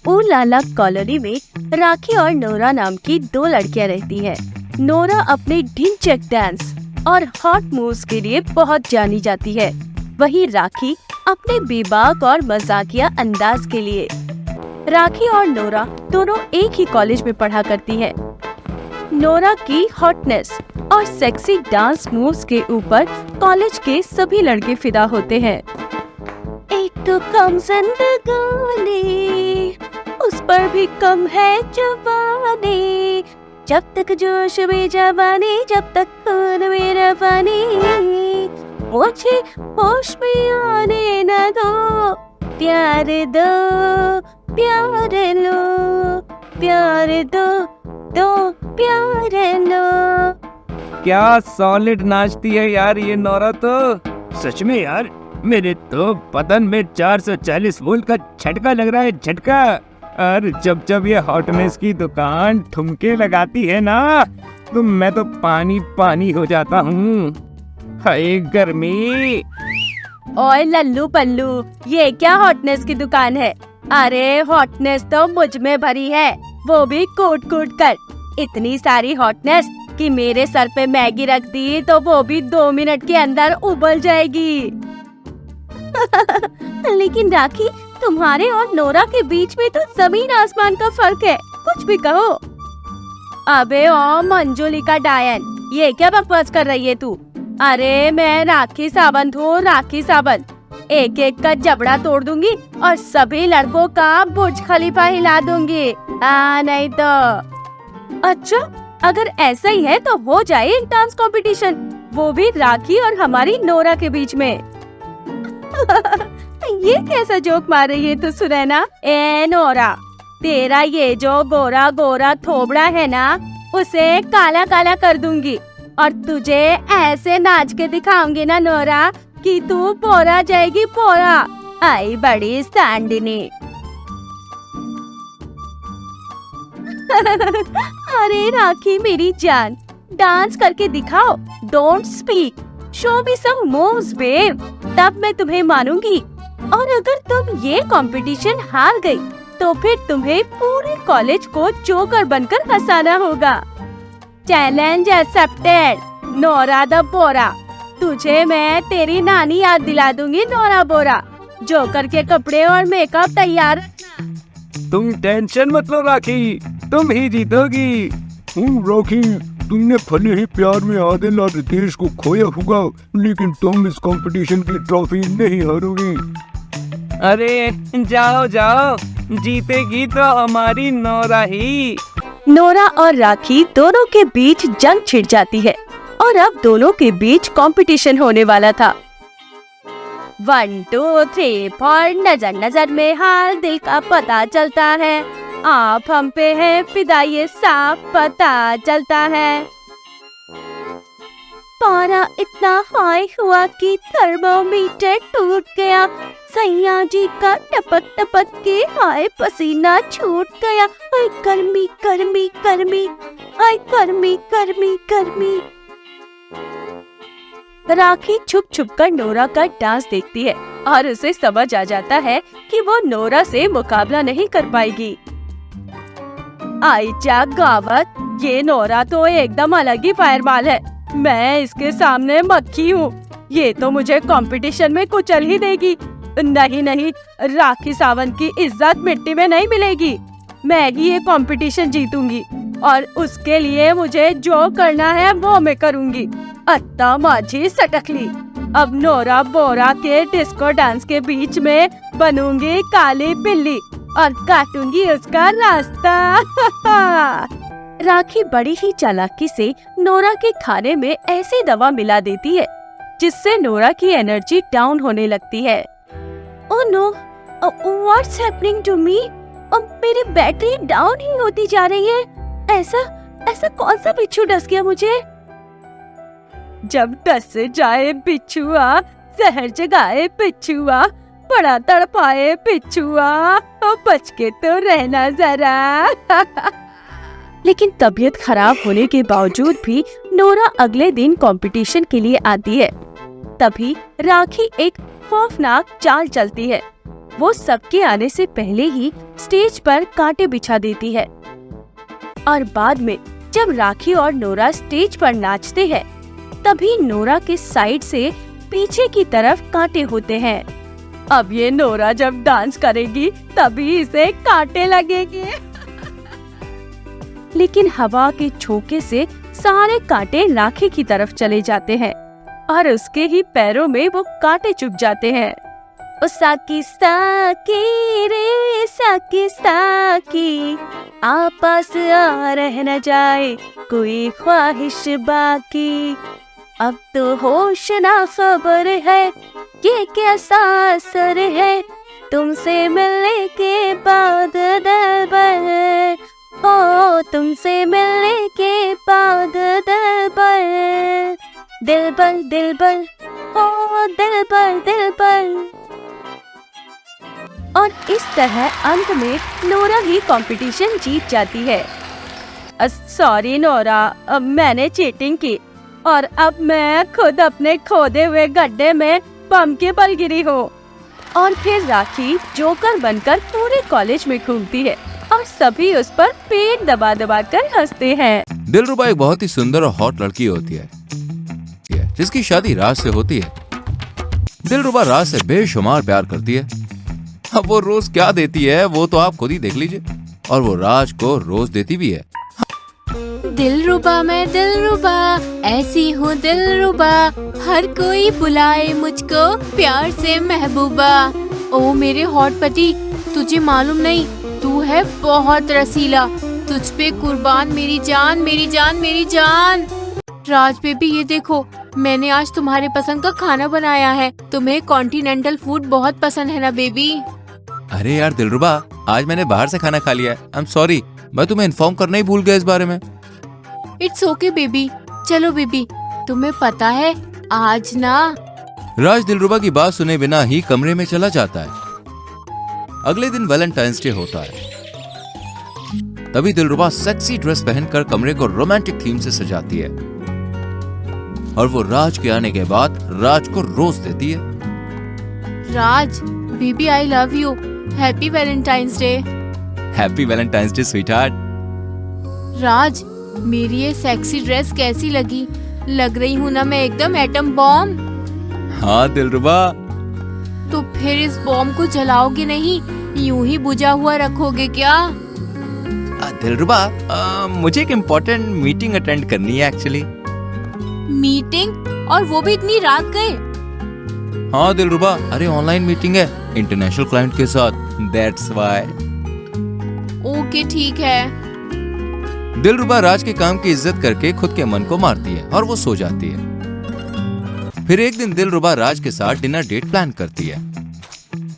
ऊलाला colony में राखी और Nora नाम की दो लड़कियां रहती हैं। नोरा अपने ढिंचैक डांस और हॉट मूव्स के लिए बहुत जानी जाती है, वहीं राखी अपने बेबाक और मजाकिया अंदाज के लिए। राखी और नोरा दोनों एक ही कॉलेज में पढ़ा करती है। नोरा की हॉटनेस और सेक्सी डांस मूव्स के ऊपर कॉलेज के सभी लड़के फिदा होते हैं। एक तो कम जिंदगानी, उस पर भी कम है जवानी, जब तक जोश में जवानी, जब तक खून मेरा पानी, मुझे होश में आने न दो, प्यार दो, प्यार लो, प्यार दो, दो प्यार लो। क्या सॉलिड नाचती है यार ये नोरा तो। सच में यार, मेरे तो बदन में 440 वोल्ट का झटका लग रहा है, झटका। और जब जब ये हॉटनेस की दुकान ठुमके लगाती है ना, तो मैं तो पानी पानी हो जाता हूँ। हाय गर्मी। ओए लल्लू पल्लू, ये क्या हॉटनेस की दुकान है? अरे हॉटनेस तो मुझ में भरी है, वो भी कूट कूट कर। इतनी सारी हॉटनेस कि मेरे सर पे मैगी रख दी तो वो भी 2 मिनट के अंदर उबल जाएगी। लेकिन राखी, तुम्हारे और नोरा के बीच में तो जमीन आसमान का फर्क है, कुछ भी कहो। अबे ओ मंजुलिका डायन, ये क्या बकवास कर रही है तू? अरे मैं राखी सावंत हूँ, राखी सावंत। एक एक का जबड़ा तोड़ दूंगी और सभी लड़कों का बुर्ज खलीफा हिला दूंगी। नहीं तो। अच्छा, अगर ऐसा ही है तो हो जाए एक डांस कंपटीशन, वो भी राखी और हमारी नोरा के बीच में। ये कैसा जोक मार रही है तू सुनैना? ए नोरा, तेरा ये जो गोरा गोरा थोबड़ा है ना, उसे काला काला कर दूंगी और तुझे ऐसे नाच के दिखाऊंगी ना नोरा कि तू पोरा जाएगी, पोरा। आई बड़ी सांडनी। अरे राखी मेरी जान, डांस करके दिखाओ, don't speak, show me some moves babe, तब मैं तुम्हें मानूंगी। और अगर तुम ये कंपटीशन हार गई तो फिर तुम्हें पूरे कॉलेज को जोकर बनकर हंसाना होगा। चैलेंज एक्सेप्टेड, नोरा द बोरा। तुझे मैं तेरी नानी याद दिला दूंगी, नोरा बोरा। जोकर के कपड़े और मेकअप तैयार रखना। तुम टेंशन मत लो राखी, तुम ही जीतोगी। राखी, तुमने भले ही प्यार में आदिल और रितेश को खोया होगा, लेकिन तुम इस कंपटीशन की ट्रॉफी नहीं हारोगी। अरे जाओ जाओ, जीतेगी तो हमारी नोरा ही। नोरा और राखी दोनों के बीच जंग छिड़ जाती है और अब दोनों के बीच कंपटीशन होने वाला था। 1 2 3 4, नजर नजर में हाल दिल का पता चलता है, आप हम पे है फिदा ये साफ पता चलता है। पारा इतना हाई हुआ कि थर्मोमीटर टूट गया, सैया जी का टपक टपक के हाय पसीना छूट गया। हाय गर्मी गर्मी गर्मी, हाय गर्मी गर्मी गर्मी। राखी छुप छुप कर नोरा का डांस देखती है और उसे समझ आ जाता है कि वो नोरा से मुकाबला नहीं कर पाएगी। आई चा गावत, ये नोरा तो एकदम अलग ही फायरमाल है, मैं इसके सामने मक्खी हूँ, ये तो मुझे कंपटीशन में कुचल ही देगी। नहीं नहीं, राखी सावंत की इज्जत मिट्टी में नहीं मिलेगी, मैं ही ये कंपटीशन जीतूंगी और उसके लिए मुझे जो करना है वो मैं करूंगी। अत्ता माझी सटकली, अब नोरा बोरा के डिस्को डांस के बीच में बनूंगी काली बिल्ली और काटूंगी उसका रास्ता। राखी बड़ी ही चालाकी से नोरा के खाने में ऐसी दवा मिला देती है जिससे नोरा की एनर्जी डाउन होने लगती है। Oh no, what's happening to me? अब मेरी बैटरी डाउन ही होती जा रही है। ऐसा कौन सा बिच्छू डस गया मुझे? जब डस जाए बिच्छुआ, जहर जगाए बिच्छुआ, बड़ा तड़पाए बिच्छुआ, बच के तो रहना जरा। लेकिन तबीयत खराब होने के बावजूद भी नोरा अगले दिन कंपटीशन के लिए आती है। तभी राखी एक खौफनाक चाल चलती है। वो सबके आने से पहले ही स्टेज पर कांटे बिछा देती है। और बाद में जब राखी और नोरा स्टेज पर नाचते हैं, तभी नोरा के साइड से पीछे की तरफ कांटे होते हैं। अब ये नोरा जब डांस करेगी तभी इसे कांटे लगेंगे। लेकिन हवा के झोंके से सारे कांटे राखी की तरफ चले जाते हैं और उसके ही पैरों में वो कांटे चुभ जाते हैं। ओ साकी साकी रे साकी साकी, आपस आ रह न जाए कोई ख्वाहिश बाकी। अब तो होश ना खबर है ये कैसा असर है, तुमसे मिलने के बाद दिलबर, ओ तुमसे मिलने के बाद दिलबर, दिलबर दिलबर, ओ दिलबर दिलबर। और इस तरह अंत में नोरा ही कंपटीशन जीत जाती है। सॉरी नोरा, अब मैंने चीटिंग की और अब मैं खुद अपने खोदे हुए गड्ढे में बम के बल गिरी हूँ। और फिर राखी जोकर बनकर पूरे कॉलेज में घूमती है और सभी उस पर पेट दबा दबा कर हंसते हैं। दिलरुबा एक बहुत ही सुंदर और हॉट लड़की होती है जिसकी शादी राज से होती है। दिलरुबा राज से बेशुमार प्यार करती है। अब वो रोज क्या देती है वो तो आप खुद ही देख लीजिए। और वो राज को रोज देती भी है। दिलरुबा मैं दिलरुबा, ऐसी हूँ दिलरुबा, हर कोई बुलाए मुझको प्यार से महबूबा। ओ मेरे हॉट पति, तुझे मालूम नहीं तू है बहुत रसीला, तुझ पे कुर्बान मेरी जान मेरी जान मेरी जान। राज बेबी ये देखो, मैंने आज तुम्हारे पसंद का खाना बनाया है। तुम्हें कॉन्टिनेंटल फूड बहुत पसंद है ना बेबी? अरे यार दिलरुबा, आज मैंने बाहर से खाना खा लिया है। आई एम सॉरी, मैं तुम्हें इन्फॉर्म करना ही भूल गया इस बारे में। It's okay baby. चलो बेबी, तुम्हें पता है आज ना। राज दिलरुबा की बात सुने बिना ही कमरे में चला जाता है। अगले दिन वैलेंटाइंस डे होता है। तभी दिलरुबा सेक्सी ड्रेस पहनकर कमरे को रोमांटिक थीम से सजाती है और वो राज के आने के बाद राज को रोज देती है। Raj baby, I love you, happy Valentine's day. Happy Valentine's day sweetheart. Raj, मेरी ये सेक्सी ड्रेस कैसी लगी? लग रही हूँ ना मैं एकदम एटम बॉम्ब? हाँ दिलरुबा। तो फिर इस बॉम्ब को जलाओगे नहीं, यूं ही बुझा हुआ रखोगे क्या? दिलरुबा, मुझे एक इम्पोर्टेंट मीटिंग अटेंड करनी है एक्चुअली। मीटिंग? और वो भी इतनी रात गए? हाँ दिलरुबा, अरे ऑनलाइन मीटिंग है इंटरनेशनल क्लाइंट के साथ, दैट्स व्हाई। ओके ठीक है। दिलरुबा राज के काम की इज्जत करके खुद के मन को मारती है और वो सो जाती है। फिर एक दिन दिलरुबा राज के साथ डिनर डेट प्लान करती है।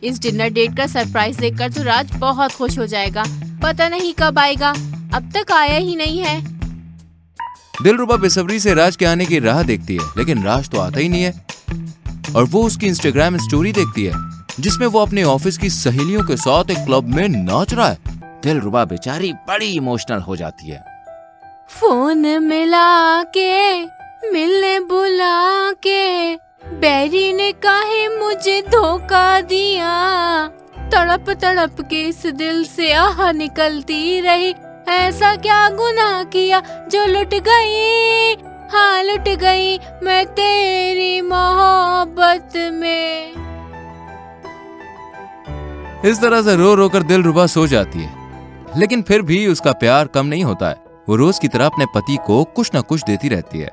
इस डिनर डेट का सरप्राइज देखकर तो राज बहुत खुश हो जाएगा। पता नहीं कब आएगा, अब तक आया ही नहीं है। दिलरुबा बेसब्री से राज के आने की राह देखती है, लेकिन राज तो आता ही नहीं है। और वो उसकी इंस्टाग्राम स्टोरी देखती है जिसमें वो अपने ऑफिस की सहेलियों के साथ एक क्लब में नाच रहा है। दिलरुबा बेचारी बड़ी इमोशनल हो जाती है। फोन मिला के मिलने बुला के, बैरी ने काहे मुझे धोखा दिया, तड़प तड़प के इस दिल से आह निकलती रही, ऐसा क्या गुनाह किया जो लुट गई, हाँ लुट गई मैं तेरी मोहब्बत में। इस तरह से रो रो कर दिलरुबा सो जाती है, लेकिन फिर भी उसका प्यार कम नहीं होता है। वो रोज की तरह अपने पति को कुछ न कुछ देती रहती है।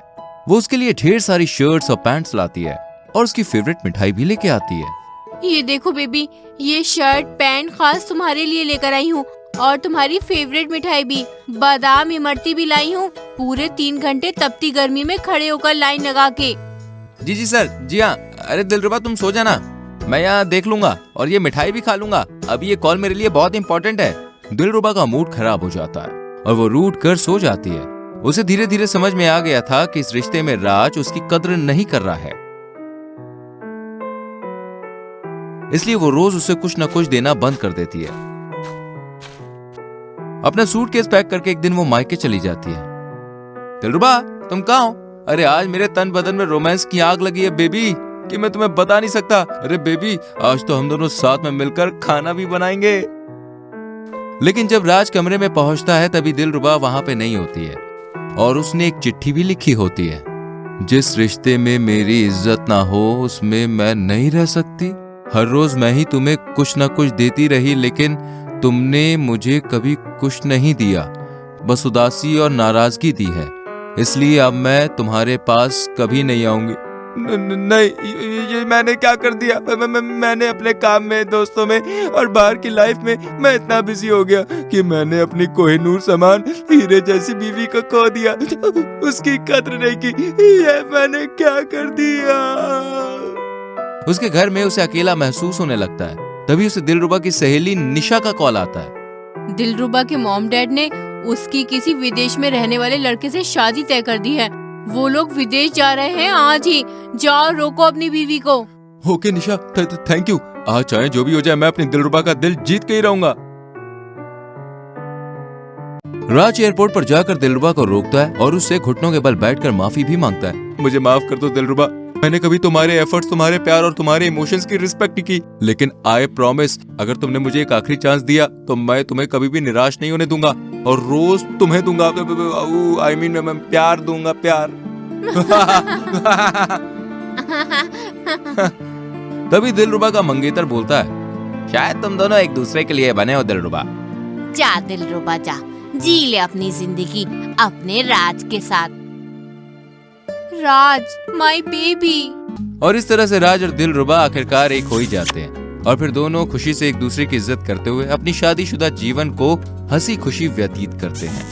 वो उसके लिए ढेर सारी शर्ट्स और पैंट्स लाती है और उसकी फेवरेट मिठाई भी लेके आती है। ये देखो बेबी, ये शर्ट पैंट खास तुम्हारे लिए लेकर आई हूँ, और तुम्हारी फेवरेट मिठाई भी, बादाम इमरती भी लाई हूँ। पूरे 3 घंटे तपती गर्मी में खड़े होकर लाइन लगा के। जी सर, जी हाँ। अरे दिलरुबा तुम सो जाना, मैं यहाँ देख लूंगा और ये मिठाई भी खा लूंगा। अभी ये कॉल मेरे लिए बहुत इंपॉर्टेंट है। दिलरुबा का मूड खराब हो जाता है और वो रूठ कर सो जाती है। उसे धीरे धीरे समझ में आ गया था कि इस रिश्ते में राज उसकी कद्र नहीं कर रहा है, इसलिए वो रोज उसे कुछ न कुछ देना बंद कर देती है। अपना सूटकेस पैक करके एक दिन वो मायके चली जाती है। दिलरुबा तुम कहाँ हो? अरे आज मेरे तन बदन में रोमांस की आग लगी है बेबी। कि मैं तुम्हें बता नहीं सकता। अरे बेबी, आज तो हम दोनों साथ में मिलकर खाना भी बनाएंगे। लेकिन जब राज कमरे में पहुंचता है तभी दिलरुबा वहां पे नहीं होती है और उसने एक चिट्ठी भी लिखी होती है। जिस रिश्ते में मेरी इज्जत ना हो उसमें मैं नहीं रह सकती। हर रोज मैं ही तुम्हें कुछ ना कुछ देती रही, लेकिन तुमने मुझे कभी कुछ नहीं दिया, बस उदासी और नाराजगी दी है। इसलिए अब मैं तुम्हारे पास कभी नहीं आऊंगी। नहीं, ये मैंने क्या कर दिया? मैंने अपने काम में, दोस्तों में और बाहर की लाइफ में मैं इतना बिजी हो गया कि मैंने अपनी कोहिनूर समान हीरे जैसी बीवी को खो दिया। उसकी कद्र नहीं की। ये मैंने क्या कर दिया? उसके घर में उसे अकेला महसूस होने लगता है। तभी उसे दिलरुबा की सहेली निशा का कॉल आता है। दिलरुबा के मॉम डैड ने उसकी किसी विदेश में रहने वाले लड़के से शादी तय कर दी है। वो लोग विदेश जा रहे हैं आज ही। जाओ, रोको अपनी बीवी को। Okay Nisha, thank you. आज चाहे जो भी हो जाए मैं अपनी दिलरुबा का दिल जीत के ही रहूंगा। राज एयरपोर्ट पर जाकर दिलरुबा को रोकता है और उससे घुटनों के बल बैठकर माफी भी मांगता है। मुझे माफ कर दो दिलरुबा, मैंने कभी तुम्हारे एफर्ट्स, तुम्हारे प्यार और तुम्हारे इमोशंस की रिस्पेक्ट की। लेकिन आई प्रॉमिस, अगर तुमने मुझे एक आखिरी चांस दिया तो मैं तुम्हें कभी भी निराश नहीं होने दूंगा और रोज तुम्हें दूंगा। आई मीन मैं प्यार दूंगा, प्यार। तभी दिलरुबा का मंगेतर बोलता है, शायद तुम दोनों एक दूसरे के लिए बने हो दिलरुबा। जा दिलरुबा जा, जी ले अपनी जिंदगी अपने राज के साथ। राज, माय बेबी। और इस तरह से राज और दिलरुबा आखिरकार एक हो ही जाते हैं और फिर दोनों खुशी से एक दूसरे की इज्जत करते हुए अपनी शादीशुदा जीवन को हंसी खुशी व्यतीत करते हैं।